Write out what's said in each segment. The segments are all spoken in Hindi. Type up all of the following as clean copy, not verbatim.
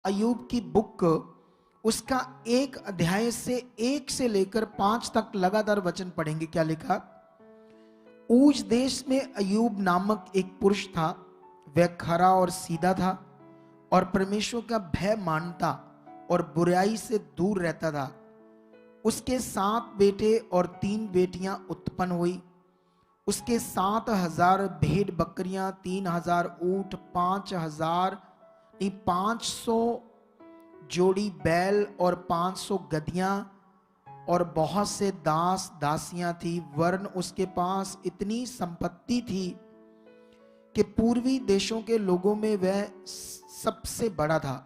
अय्यूब की बुक, उसका एक अध्याय से 1 से लेकर 5 तक लगातार वचन पढ़ेंगे। क्या लिखा? ऊज देश में अय्यूब नामक एक पुरुष था। वह खरा और सीधा था और परमेश्वर का भय मानता और बुराई से दूर रहता था। उसके 7 बेटे और 3 बेटियां उत्पन्न हुई। उसके 7,000 भेड़ बकरियां, 3,000 ऊंट, 500 जोड़ी बैल और 500 गधियां और बहुत से दास दासियां थी। वरन उसके पास इतनी संपत्ति थी कि पूर्वी देशों के लोगों में वह सबसे बड़ा था।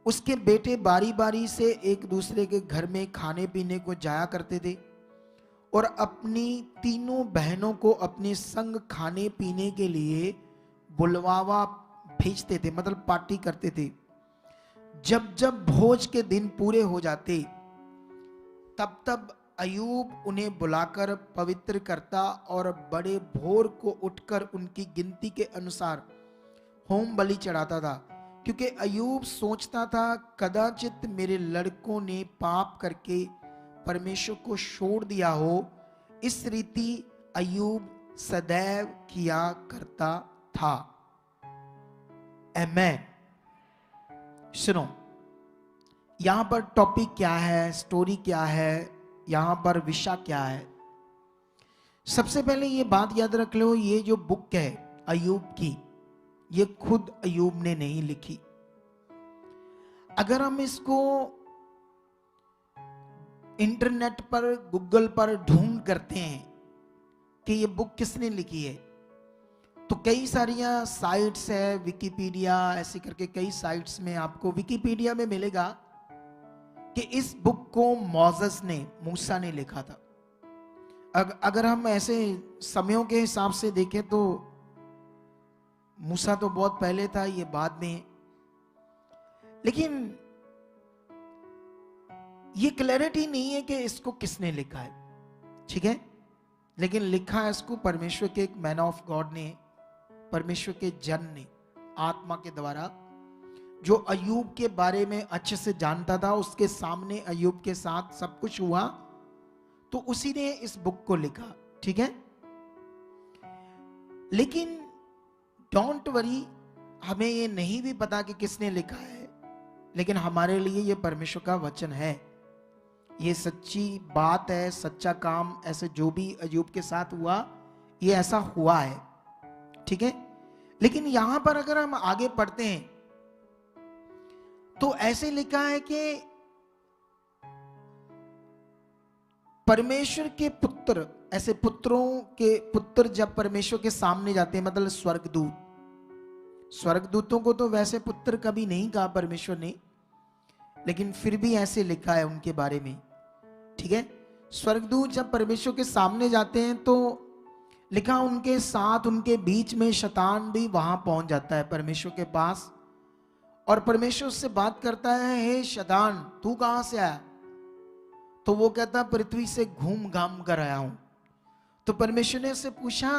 उसके बेटे बारी बारी से एक दूसरे के घर में खाने पीने को जाया करते थे और अपनी तीनों बहनों को अपने संग खाने पीने के लिए बुलवावा भेजते थे, मतलब पार्टी करते थे। जब जब भोज के दिन पूरे हो जाते, तब तब अय्यूब उन्हें बुलाकर पवित्र करता और बड़े भोर को उठकर उनकी गिनती के अनुसार होम बलि चढ़ाता था, क्योंकि अय्यूब सोचता था कदाचित मेरे लड़कों ने पाप करके परमेश्वर को छोड़ दिया हो। इस रीति अय्यूब सदैव किया करता था। आमेन। सुनो, यहां पर टॉपिक क्या है, स्टोरी क्या है, यहां पर विषय क्या है। सबसे पहले ये बात याद रख लो, ये जो बुक है अय्यूब की, ये खुद अय्यूब ने नहीं लिखी। अगर हम इसको इंटरनेट पर, गूगल पर ढूंढ करते हैं कि ये बुक किसने लिखी है, तो कई सारियां साइट्स है, विकिपीडिया ऐसे करके कई साइट्स में आपको विकिपीडिया में मिलेगा कि इस बुक को मोसेस ने, मूसा ने लिखा था। अगर हम ऐसे समयों के हिसाब से देखें तो मूसा तो बहुत पहले था, ये बाद में। लेकिन ये क्लैरिटी नहीं है कि इसको किसने लिखा है, ठीक है। लेकिन लिखा है इसको परमेश्वर के एक मैन ऑफ गॉड ने, परमेश्वर के जन ने, आत्मा के द्वारा, जो अय्यूब के बारे में अच्छे से जानता था। उसके सामने अय्यूब के साथ सब कुछ हुआ, तो उसी ने इस बुक को लिखा, ठीक है। लेकिन डोंट वरी, हमें ये नहीं भी पता कि किसने लिखा है, लेकिन हमारे लिए ये परमेश्वर का वचन है, ये सच्ची बात है, सच्चा काम। ऐसे जो भी अय्यूब के साथ हुआ, ये ऐसा हुआ है, ठीक है। लेकिन यहां पर अगर हम आगे पढ़ते हैं तो ऐसे लिखा है कि परमेश्वर के पुत्र, ऐसे पुत्रों के पुत्र जब परमेश्वर के सामने जाते हैं, मतलब स्वर्गदूत, स्वर्गदूतों को तो वैसे पुत्र कभी नहीं कहा परमेश्वर ने, लेकिन फिर भी ऐसे लिखा है उनके बारे में, ठीक है। स्वर्गदूत जब परमेश्वर के सामने जाते हैं तो लिखा उनके साथ, उनके बीच में शैतान भी वहां पहुंच जाता है परमेश्वर के पास, और परमेश्वर उससे बात करता है, हे शैतान तू कहां से आया? तो वो कहता पृथ्वी से घूम घाम कर आया हूं। तो परमेश्वर ने उससे पूछा,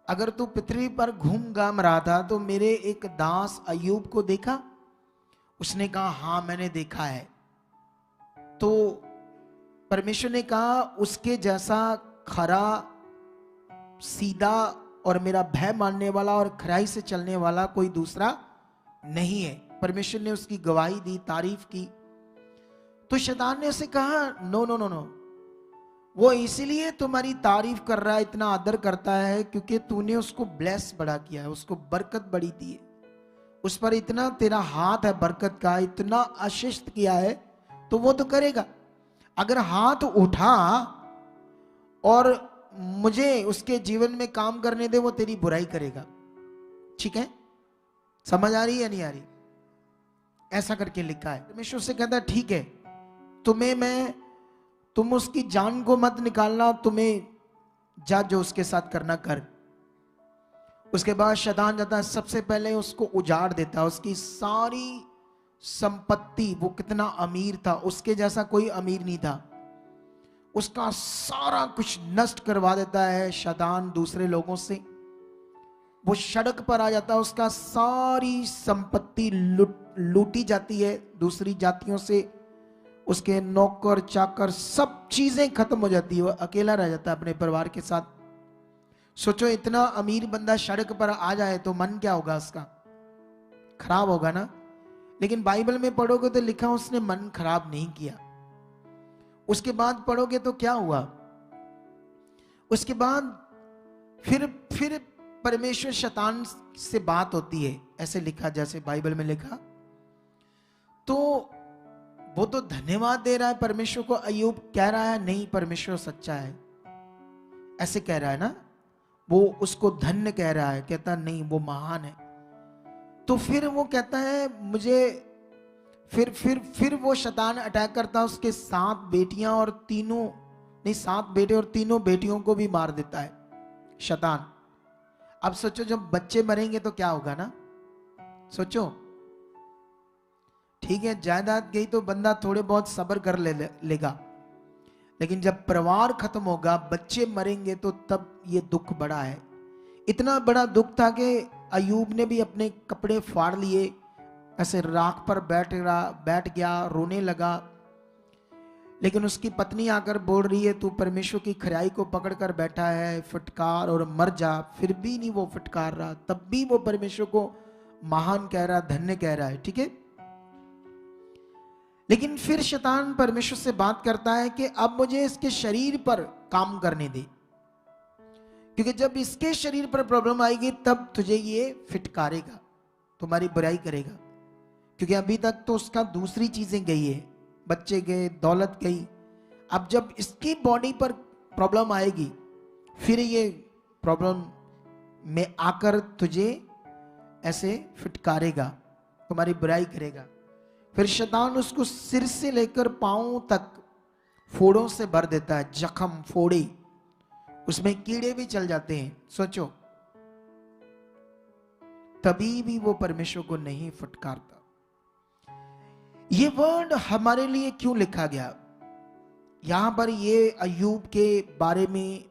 अगर तू पृथ्वी पर घूम घाम रहा था तो मेरे एक दास अय्यूब को देखा? उसने कहा हां मैंने देखा है। तो परमेश्वर ने कहा उसके जैसा खरा, सीधा और मेरा भय मानने वाला और खराई से चलने वाला कोई दूसरा नहीं है। परमेश्वर ने उसकी गवाही दी, तारीफ की। तो शैतान ने उसे कहा नो नो नो नो, वो इसीलिए तुम्हारी तारीफ कर रहा है, इतना आदर करता है, क्योंकि तूने उसको ब्लेस बड़ा किया है, उसको बरकत बड़ी दी है, उस पर इतना तेरा हाथ है बरकत का, इतना आशीष किया है, तो वो तो करेगा। अगर हाथ उठा और मुझे उसके जीवन में काम करने दे, वो तेरी बुराई करेगा, ठीक है। समझ आ रही है नहीं आ रही? ऐसा करके लिखा है। परमेश्वर से कहता है ठीक है, तुम उसकी जान को मत निकालना, तुम्हें जा जो उसके साथ करना कर। उसके बाद शैतान जाता है, सबसे पहले उसको उजाड़ देता है, उसकी सारी संपत्ति, वो कितना अमीर था, उसके जैसा कोई अमीर नहीं था, उसका सारा कुछ नष्ट करवा देता है शैतान दूसरे लोगों से। वो सड़क पर आ जाता है, उसका सारी संपत्ति लूटी जाती है दूसरी जातियों से, उसके नौकर चाकर सब चीजें खत्म हो जाती है, वो अकेला रह जाता है अपने परिवार के साथ। सोचो इतना अमीर बंदा सड़क पर आ जाए तो मन क्या होगा उसका, खराब होगा ना। लेकिन बाइबल में पढ़ोगे तो लिखा उसने मन खराब नहीं किया। उसके बाद पढ़ोगे तो क्या हुआ, उसके बाद फिर परमेश्वर शैतान से बात होती है, ऐसे लिखा जैसे बाइबल में लिखा। तो वो तो धन्यवाद दे रहा है परमेश्वर को, अय्यूब कह रहा है नहीं परमेश्वर सच्चा है, ऐसे कह रहा है ना, वो उसको धन्य कह रहा है, कहता नहीं वो महान है। तो फिर वो कहता है मुझे, फिर वो शैतान अटैक करता है, उसके 7 बेटियां और 7 बेटे और 3 बेटियों को भी मार देता है शैतान। अब सोचो जब बच्चे मरेंगे तो क्या होगा ना, सोचो। ठीक है जायदाद गई तो बंदा थोड़े बहुत सब्र कर लेगा, लेकिन जब परिवार खत्म होगा, बच्चे मरेंगे तो तब ये दुख बड़ा है। इतना बड़ा दुख था कि अय्यूब ने भी अपने कपड़े फाड़ लिए, ऐसे राख पर बैठ गया, रोने लगा। लेकिन उसकी पत्नी आकर बोल रही है तू परमेश्वर की खराई को पकड़कर बैठा है, फटकार और मर जा। फिर भी नहीं वो फटकार रहा, तब भी वो परमेश्वर को महान कह रहा, धन्य कह रहा है, ठीक है। लेकिन फिर शैतान परमेश्वर से बात करता है कि अब मुझे इसके शरीर पर काम करने दे, क्योंकि जब इसके शरीर पर प्रॉब्लम आएगी तब तुझे ये फिटकारेगा, तुम्हारी बुराई करेगा। क्योंकि अभी तक तो उसका दूसरी चीजें गई है, बच्चे गए, दौलत गई। अब जब इसकी बॉडी पर प्रॉब्लम आएगी, फिर ये प्रॉब्लम में आकर तुझे ऐसे फिटकारेगा, तुम्हारी बुराई करेगा। फिर शैतान उसको सिर से लेकर पांव तक फोड़ों से भर देता है, जख्म, फोड़े, उसमें कीड़े भी चल जाते हैं। सोचो तभी भी वो परमेश्वर को नहीं फटकारता। ये वर्ड हमारे लिए क्यों लिखा गया यहां पर, ये अय्यूब के बारे में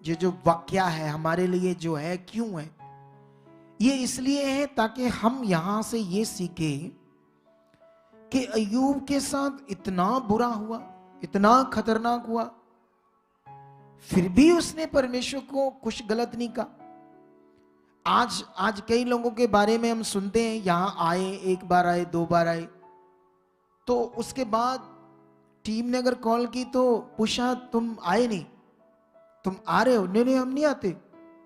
ये जो वाक्या है हमारे लिए जो है, क्यों है ये? इसलिए है ताकि हम यहां से ये सीखें कि अय्यूब के साथ इतना बुरा हुआ, इतना खतरनाक हुआ, फिर भी उसने परमेश्वर को कुछ गलत नहीं कहा। आज कई लोगों के बारे में हम सुनते हैं, यहां आए, 1 बार आए, 2 बार आए, तो उसके बाद टीम ने अगर कॉल की तो पूछा तुम आए नहीं, तुम आ रहे हो? नहीं हम नहीं आते,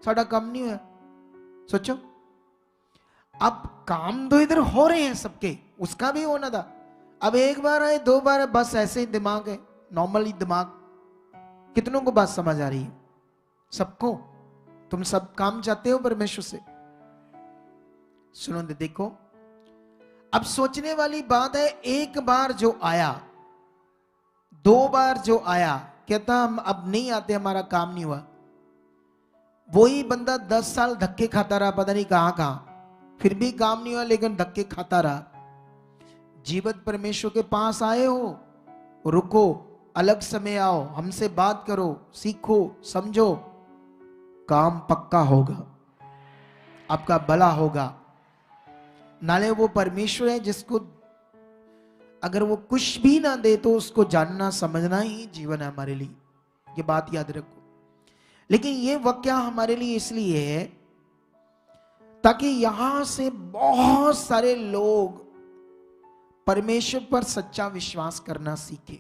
साड़ा काम नहीं हुआ। सोचो अब काम तो इधर हो रहे हैं सबके, उसका भी होना था। अब 1 बार आए, 2 बार, बस ऐसे ही दिमाग है, नॉर्मली दिमाग। कितनों को बात समझ आ रही है? सबको। तुम सब काम चाहते हो परमेश्वर से? सुनो देखो, अब सोचने वाली बात है, 1 बार जो आया, 2 बार जो आया, कहता हम अब नहीं आते, हमारा काम नहीं हुआ। वही बंदा 10 साल धक्के खाता रहा, पता नहीं कहां कहां, फिर भी काम नहीं हुआ, लेकिन धक्के खाता रहा। जीवत परमेश्वर के पास आए हो, रुको, अलग समय आओ, हमसे बात करो, सीखो, समझो, काम पक्का होगा, आपका भला होगा। नाले वो परमेश्वर है जिसको अगर वो कुछ भी ना दे तो उसको जानना समझना ही जीवन है हमारे लिए, ये बात याद रखो। लेकिन ये वाक्या हमारे लिए इसलिए है ताकि यहां से बहुत सारे लोग परमेश्वर पर सच्चा विश्वास करना सीखे,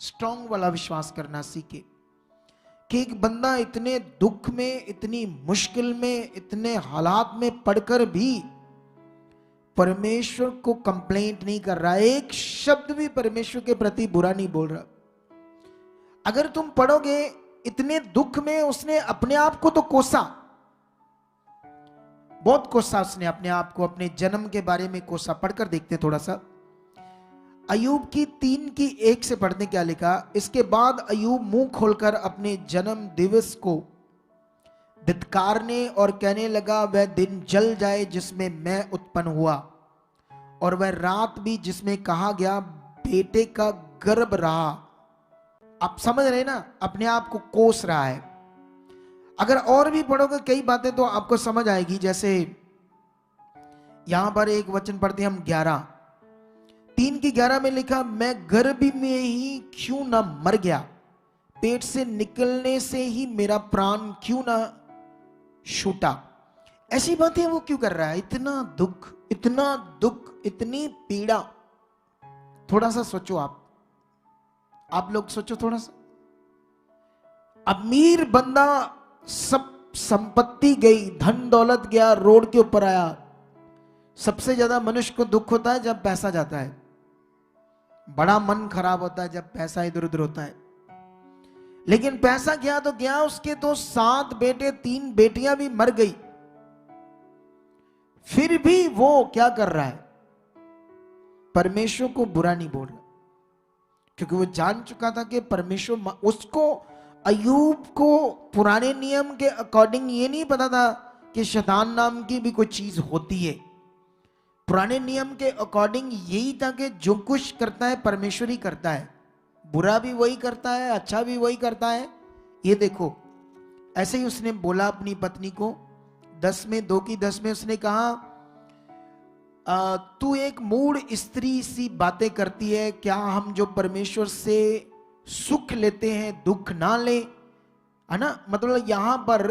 स्ट्रांग वाला विश्वास करना सीखे। कि एक बंदा इतने दुख में, इतनी मुश्किल में, इतने हालात में पड़कर भी परमेश्वर को कंप्लेंट नहीं कर रहा, एक शब्द भी परमेश्वर के प्रति बुरा नहीं बोल रहा। अगर तुम पढ़ोगे, इतने दुख में उसने अपने आप को तो कोसा, बहुत कोसा उसने अपने आप को, अपने जन्म के बारे में कोसा। पढ़कर देखते थोड़ा सा, अय्यूब की 3 की 1 से पढ़ने क्या लिखा। इसके बाद अय्यूब मुंह खोलकर अपने जन्म दिवस को धिक्कारने और कहने लगा, वह दिन जल जाए जिसमें मैं उत्पन्न हुआ, और वह रात भी जिसमें कहा गया बेटे का गर्भ रहा। आप समझ रहे ना, अपने आप को कोस रहा है। अगर और भी पढ़ोगे कई बातें तो आपको समझ आएगी। जैसे यहां पर एक वचन पढ़ते हैं हम 3:11 में लिखा, मैं गर्भ में ही क्यों ना मर गया, पेट से निकलने से ही मेरा प्राण क्यों ना छूटा। ऐसी बातें वो क्यों कर रहा है? इतना दुख, इतना दुख, इतनी पीड़ा। थोड़ा सा सोचो आप लोग सोचो थोड़ा सा। अमीर बंदा, सब संपत्ति गई, धन दौलत गया, रोड के ऊपर आया। सबसे ज्यादा मनुष्य को दुख होता है जब पैसा जाता है, बड़ा मन खराब होता है जब पैसा इधर उधर होता है। लेकिन पैसा गया तो गया, उसके तो 7 बेटे 3 बेटियां भी मर गई, फिर भी वो क्या कर रहा है? परमेश्वर को बुरा नहीं बोल रहा, क्योंकि वो जान चुका था कि परमेश्वर उसको, अय्यूब को पुराने नियम के अकॉर्डिंग ये नहीं पता था कि शैतान नाम की भी कोई चीज होती है। पुराने नियम के अकॉर्डिंग यही था कि जो कुछ करता है परमेश्वर ही करता है, बुरा भी वही करता है, अच्छा भी वही करता है। ये देखो, ऐसे ही उसने बोला अपनी पत्नी को 2:10 में उसने कहा, तू एक मूढ़ स्त्री सी बातें करती है, क्या हम जो परमेश्वर से सुख लेते हैं दुख ना ले, है ना। मतलब यहां पर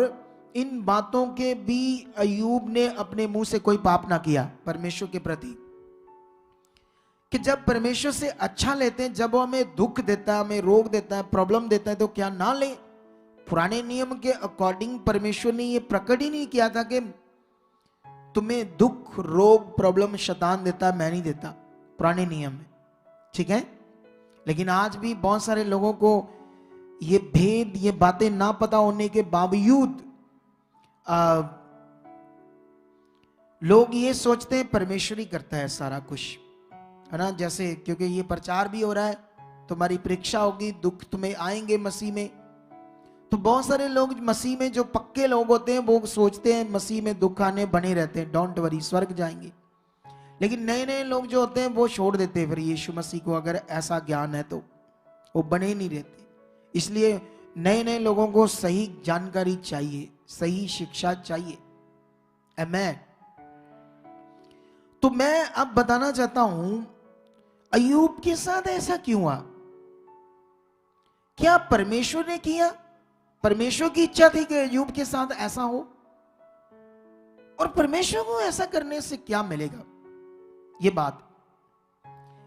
इन बातों के भी अय्यूब ने अपने मुंह से कोई पाप ना किया परमेश्वर के प्रति, कि जब परमेश्वर से अच्छा लेते हैं, जब वो हमें दुख देता है, हमें रोग देता है, प्रॉब्लम देता है, तो क्या ना ले। पुराने नियम के अकॉर्डिंग परमेश्वर ने ये प्रकट ही नहीं किया था कि तुम्हें दुख रोग प्रॉब्लम शैतान देता, मैं नहीं देता, पुराने नियम में, ठीक है। लेकिन आज भी बहुत सारे लोगों को ये भेद, ये बातें ना पता होने के बावजूद लोग ये सोचते हैं परमेश्वर ही करता है सारा कुछ, है ना। जैसे क्योंकि ये प्रचार भी हो रहा है, तुम्हारी परीक्षा होगी, दुख तुम्हें आएंगे मसीह में, तो बहुत सारे लोग मसीह में जो पक्के लोग होते हैं वो सोचते हैं मसीह में दुख आने बने रहते हैं, डोंट वरी, स्वर्ग जाएंगे। लेकिन नए नए लोग जो होते हैं वो छोड़ देते हैं फिर यीशु मसीह को, अगर ऐसा ज्ञान है तो वो बने ही नहीं रहते। इसलिए नए नए लोगों को सही जानकारी चाहिए, सही शिक्षा चाहिए। आमीन। तो मैं अब बताना चाहता हूं अय्यूब के साथ ऐसा क्यों हुआ। क्या परमेश्वर ने किया? परमेश्वर की इच्छा थी कि अय्यूब के साथ ऐसा हो, और परमेश्वर को ऐसा करने से क्या मिलेगा, ये बात।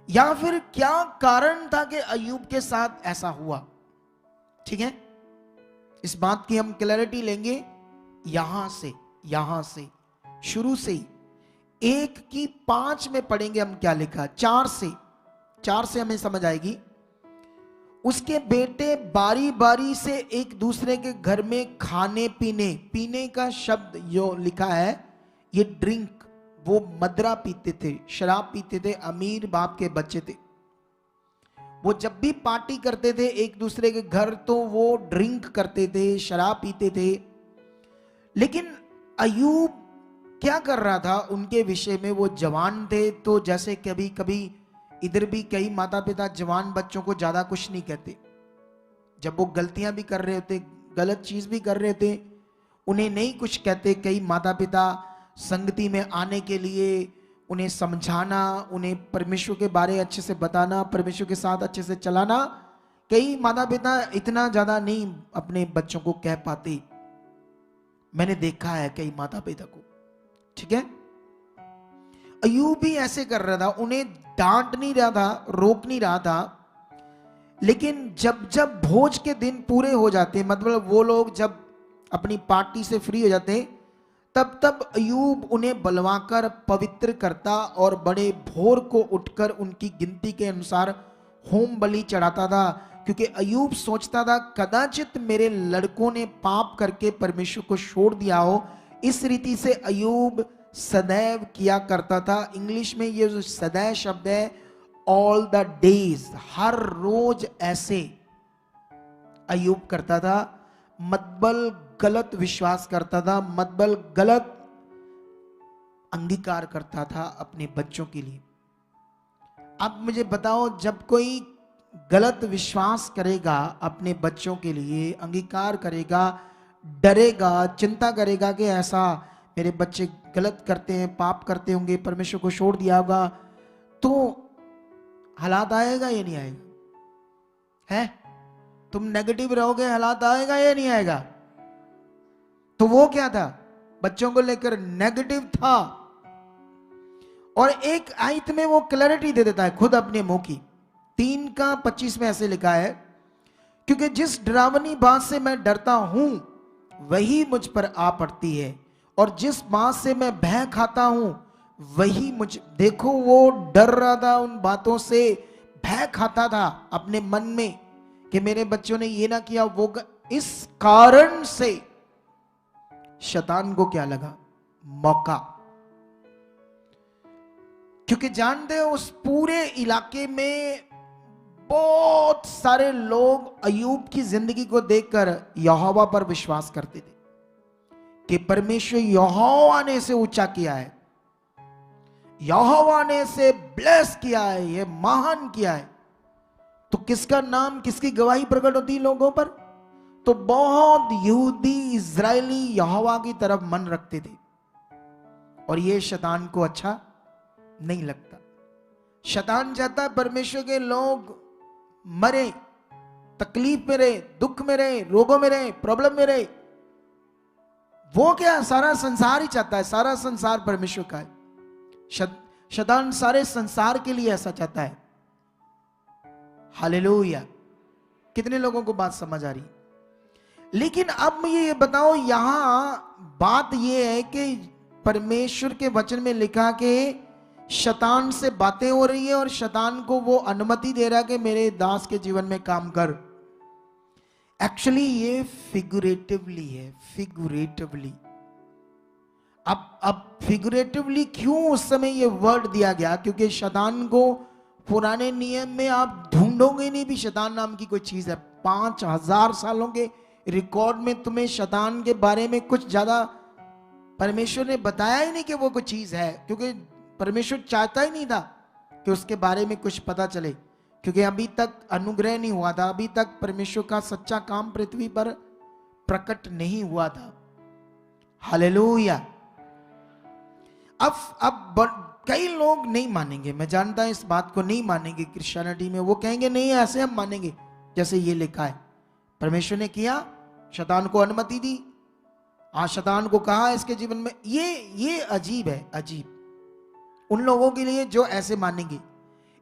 या फिर क्या कारण था कि अय्यूब के साथ ऐसा हुआ, ठीक है। इस बात की हम क्लैरिटी लेंगे यहां से शुरू से ही। 1:5 में पढ़ेंगे हम क्या लिखा, 4 से हमें समझ आएगी। उसके बेटे बारी बारी से एक दूसरे के घर में खाने पीने का शब्द जो लिखा है ये ड्रिंक, वो मदरा पीते थे, शराब पीते थे, अमीर बाप के बच्चे थे। वो जब भी पार्टी करते थे एक दूसरे के घर तो वो ड्रिंक करते थे, शराब पीते थे। लेकिन अय्यूब क्या कर रहा था उनके विषय में? वो जवान थे, तो जैसे कभी कभी इधर भी कई माता पिता जवान बच्चों को ज्यादा कुछ नहीं कहते, जब वो गलतियां भी कर रहे होते, गलत चीज भी कर रहे थे, उन्हें नहीं कुछ कहते। कई माता पिता संगति में आने के लिए उन्हें समझाना, उन्हें परमेश्वर के बारे अच्छे से बताना, परमेश्वर के साथ अच्छे से चलाना, कई माता पिता इतना ज्यादा नहीं अपने बच्चों को कह पाते। मैंने देखा है कई माता पिता को, ठीक है। अय्यूब भी ऐसे कर रहा था, उन्हें डांट नहीं रहा था, रोक नहीं रहा था। लेकिन जब जब भोज के दिन पूरे हो जाते, मतलब वो लोग जब अपनी पार्टी से फ्री हो जाते, तब तब अय्यूब उन्हें बलवाकर पवित्र करता और बड़े भोर को उठकर उनकी गिनती के अनुसार होम बलि चढ़ाता था। क्योंकि अय्यूब सोचता था कदाचित मेरे लड़कों ने पाप करके परमेश्वर को छोड़ दिया हो। इस रीति से अय्यूब सदैव किया करता था। इंग्लिश में ये जो सदैव शब्द है, ऑल द डेज, हर रोज ऐसे अय्यूब करता था। मतबल गलत विश्वास करता था, मतबल गलत अंगीकार करता था अपने बच्चों के लिए। अब मुझे बताओ, जब कोई गलत विश्वास करेगा अपने बच्चों के लिए, अंगीकार करेगा, डरेगा, चिंता करेगा कि ऐसा मेरे बच्चे गलत करते हैं, पाप करते होंगे, परमेश्वर को छोड़ दिया होगा, तो हालात आएगा या नहीं आएगा? है तुम नेगेटिव रहोगे, हालात आएगा या नहीं आएगा? तो वो क्या था? बच्चों को लेकर नेगेटिव था। और एक आयत में वो क्लैरिटी दे देता है खुद अपने मुंह की। 3:25 में ऐसे लिखा है, क्योंकि जिस डरावनी बात से मैं डरता हूं वही मुझ पर आ पड़ती है, और जिस बात से मैं भय खाता हूं वही मुझ। देखो वो डर रहा था उन बातों से, भय खाता था अपने मन में कि मेरे बच्चों ने ये ना किया वो इस कारण से शैतान को क्या लगा? मौका। क्योंकि जानते हो उस पूरे इलाके में बहुत सारे लोग अय्यूब की जिंदगी को देखकर यहोवा पर विश्वास करते थे कि परमेश्वर यहोवा ने इसे ऊंचा किया है, यहोवा ने इसे ब्लेस किया है, ये महान किया है। तो किसका नाम, किसकी गवाही प्रकट होती है लोगों पर? तो बहुत यहूदी इजरायली यहोवा की तरफ मन रखते थे, और ये शैतान को अच्छा नहीं लगता। शैतान चाहता है परमेश्वर के लोग मरे, तकलीफ में रहे, दुख में रहे, रोगों में रहे, प्रॉब्लम में रहे। वो क्या, सारा संसार ही चाहता है, सारा संसार परमेश्वर का है। शैतान सारे संसार के लिए ऐसा चाहता है। हालेलुया। कितने लोगों को बात समझ आ रही? लेकिन अब मुझे ये बताओ, यहां बात ये है कि परमेश्वर के वचन में लिखा कि शैतान से बातें हो रही है और शैतान को वो अनुमति दे रहा है कि मेरे दास के जीवन में काम कर। एक्चुअली ये फिगुरेटिवली है, फिगुरेटिवली। अब फिगुरेटिवली क्यों उस समय ये वर्ड दिया गया? क्योंकि शैतान को पुराने नियम में आप ढूंढोगे नहीं भी शैतान नाम की कोई चीज है। 5000 सालों के रिकॉर्ड में तुम्हें शैतान के बारे में कुछ ज्यादा परमेश्वर ने बताया ही नहीं कि वो कोई चीज है, क्योंकि परमेश्वर चाहता ही नहीं था कि उसके बारे में कुछ पता चले, क्योंकि अभी तक अनुग्रह नहीं हुआ था, अभी तक परमेश्वर का सच्चा काम पृथ्वी पर प्रकट नहीं हुआ था। हालेलुया। अब कई लोग नहीं मानेंगे, मैं जानता हूं इस बात को नहीं मानेंगे क्रिश्चियनिटी में। वो कहेंगे नहीं ऐसे हम मानेंगे जैसे ये लिखा है। परमेश्वर ने किया, शैतान को अनुमति दी, आज शैतान को कहा इसके जीवन में। ये अजीब है, अजीब उन लोगों के लिए जो ऐसे मानेंगे।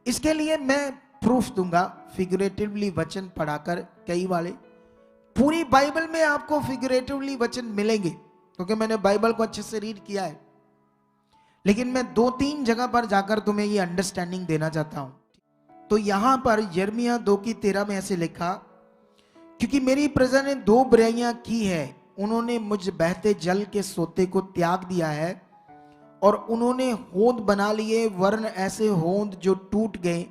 इसके लिए मैं प्रूफ दूंगा फिगरेटिवली वचन पढ़ाकर। कई वाले पूरी बाइबल में आपको फिगरेटिवली वचन मिलेंगे, क्योंकि मैंने बाइबल को अच्छे से रीड किया है। लेकिन मैं 2-3 जगह पर जाकर तुम्हें ये अंडरस्टैंडिंग देना चाहता हूं। तो यहां पर यिर्मयाह 2:13 में ऐसे लिखा, क्योंकि मेरी प्रजा ने 2 बुराइयां की है, उन्होंने मुझ बहते जल के सोते को त्याग दिया है और उन्होंने होंद बना लिए, वर्ण ऐसे होंद जो टूट गए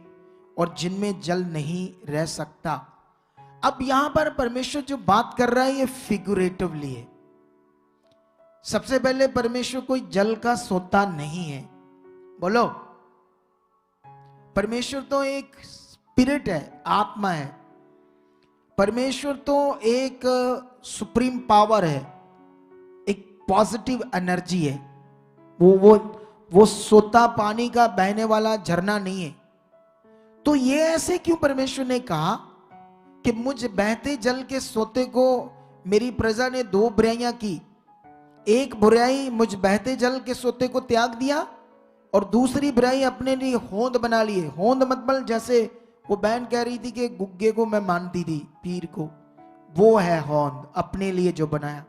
और जिनमें जल नहीं रह सकता। अब यहां पर परमेश्वर जो बात कर रहा है ये फिगुरेटिवली है। सबसे पहले परमेश्वर कोई जल का सोता नहीं है। बोलो, परमेश्वर तो एक स्पिरिट है, आत्मा है। परमेश्वर तो एक सुप्रीम पावर है, एक पॉजिटिव एनर्जी है। वो सोता पानी का बहने वाला झरना नहीं है। तो ये ऐसे क्यों परमेश्वर ने कहा कि मुझ बहते जल के सोते को मेरी प्रजा ने 2 बुराइयां की। एक बुराई मुझ बहते जल के सोते को त्याग दिया और दूसरी बुराई अपने लिए होंद बना लिए। होंद मतलब जैसे वो बहन कह रही थी कि गुग्गे को मैं मानती थी, पीर को, वो है होंद, अपने लिए जो बनाया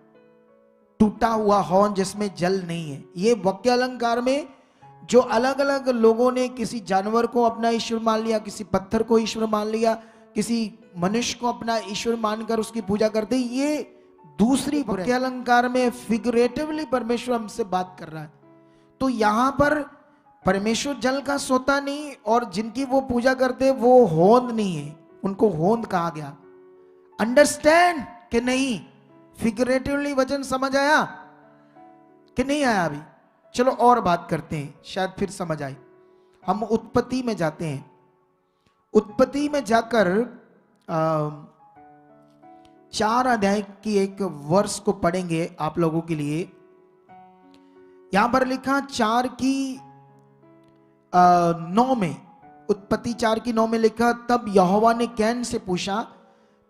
टूटा हुआ होंद जिसमें जल नहीं है। ये वाक्य अलंकार में जो अलग अलग लोगों ने किसी जानवर को अपना ईश्वर मान लिया, किसी पत्थर को ईश्वर मान लिया, किसी मनुष्य को अपना ईश्वर मानकर उसकी पूजा करते, ये दूसरी वाक्य अलंकार में फिगरेटिवली परमेश्वर हमसे बात कर रहा है। तो यहां पर परमेश्वर जल का सोता नहीं, और जिनकी वो पूजा करते वो होंद नहीं है, उनको होंद कहा गया। अंडरस्टैंड कि नहीं? फिगरेटिवली वचन समझ आया कि नहीं आया? अभी चलो और बात करते हैं, शायद फिर समझ आए। हम उत्पत्ति में जाते हैं। उत्पत्ति में जाकर 4 अध्याय की एक वर्ष को पढ़ेंगे आप लोगों के लिए। यहां पर लिखा 4 की 9 में, उत्पत्ति 4 की 9 में लिखा, तब यहोवा ने कैन से पूछा,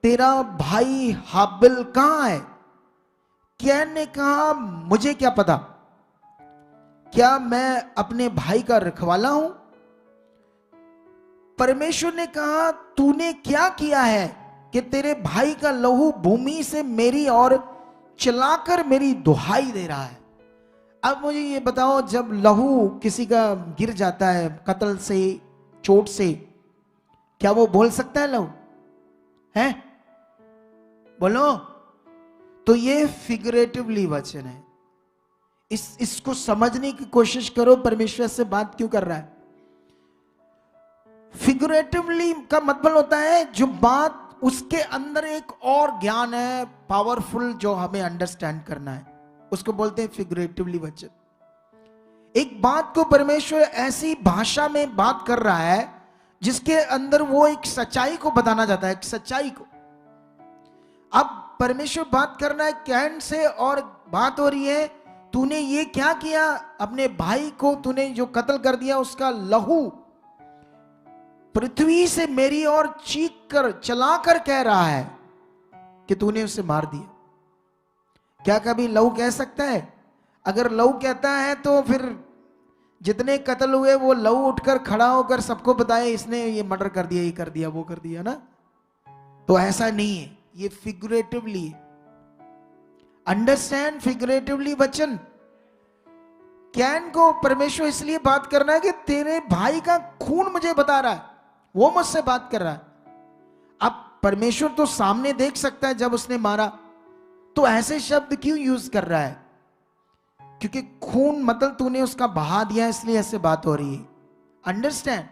तेरा भाई हाबिल कहां है? कैन ने कहा, मुझे क्या पता, क्या मैं अपने भाई का रखवाला हूं? परमेश्वर ने कहा, तूने क्या किया है कि तेरे भाई का लहू भूमि से मेरी ओर चलाकर मेरी दुहाई दे रहा है? अब मुझे ये बताओ, जब लहू किसी का गिर जाता है कत्ल से, चोट से, क्या वो बोल सकता है लहू है? बोलो। तो ये फिगरेटिवली वचन है। इसको समझने की कोशिश करो, परमेश्वर से बात क्यों कर रहा है। फिगरेटिवली का मतलब होता है जो बात, उसके अंदर एक और ज्ञान है पावरफुल, जो हमें अंडरस्टैंड करना है, उसको बोलते हैं फिगरेटिवली वचन। एक बात को परमेश्वर ऐसी भाषा में बात कर रहा है जिसके अंदर वो एक सच्चाई को बताना चाहता है, एक सच्चाई को। अब परमेश्वर बात करना है कैन से, और बात हो रही है, तूने ये क्या किया, अपने भाई को तूने जो कत्ल कर दिया, उसका लहू पृथ्वी से मेरी ओर चीख कर, चलाकर कह रहा है कि तूने उसे मार दिया। क्या कभी लहू कह सकता है? अगर लहू कहता है तो फिर जितने कत्ल हुए वो लहू उठकर खड़ा होकर सबको बताए, इसने ये मर्डर कर दिया, ये कर दिया, वो कर दिया ना। तो ऐसा नहीं है, ये फिगरेटिवली। अंडरस्टैंड फिगरेटिवली वचन। कैन को परमेश्वर इसलिए बात करना है कि तेरे भाई का खून मुझे बता रहा है, वो मुझसे बात कर रहा है। अब परमेश्वर तो सामने देख सकता है जब उसने मारा, तो ऐसे शब्द क्यों यूज कर रहा है? क्योंकि खून मतलब तूने उसका बहा दिया, इसलिए ऐसे बात हो रही है। अंडरस्टैंड।